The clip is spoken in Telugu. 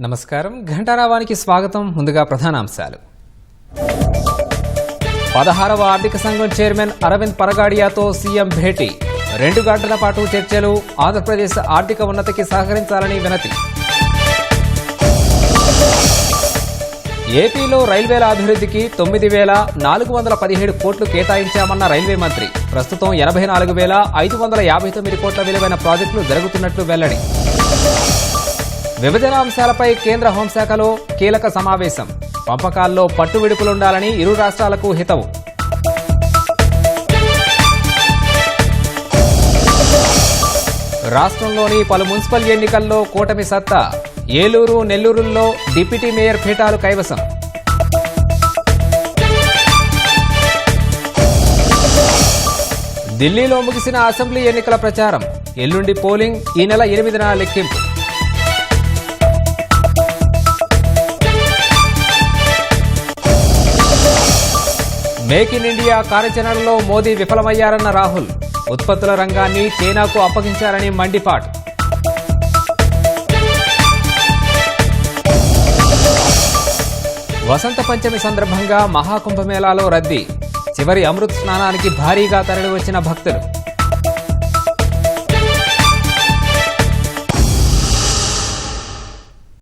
నమస్కారం. ఘంటారావానికి స్వాగతం. ముందుగా ప్రధానాంశాలు. 16వ ఆర్థిక సంఘం చైర్మన్ అరవింద్ పరగాడియాతో సీఎం భేటీ. 2 గంటల పాటు చర్చలు. ఆంధ్రప్రదేశ్ ఆర్థిక ఉన్నతికి సహకరించాలని వినతి. ఏపీలో రైల్వేల అభివృద్ధికి 9,417 కోట్లు కేటాయించామన్న రైల్వే మంత్రి. ప్రస్తుతం 84,559 కోట్ల విలువైన ప్రాజెక్టులు జరుగుతున్నట్లు వెల్లడి. విభజన అంశాలపై కేంద్ర హోంశాఖలో కీలక సమావేశం. పంపకాల్లో పట్టువిడుపులుండాలని ఇరు రాష్ట్రాలకు హితవు. రాష్ట్రంలోని పలు మున్సిపల్ ఎన్నికల్లో కూటమి సత్తా. ఏలూరు, నెల్లూరుల్లో డిప్యూటీ మేయర్ పీఠాలు కైవసం. ఢిల్లీలో ముగిసిన అసెంబ్లీ ఎన్నికల ప్రచారం. ఎల్లుండి పోలింగ్, ఈ నెల 8న లెక్కింపు. మేక్ ఇన్ ఇండియా కార్యాచరణలో మోదీ విఫలమయ్యారన్న రాహుల్. ఉత్పత్తుల రంగాన్ని చైనాకు అప్పగించారని మండిపాటు. వసంత పంచమి సందర్భంగా మహాకుంభమేళాలో రద్దీ. చివరి అమృత్ స్నానానికి భారీగా తరలివచ్చిన భక్తులు.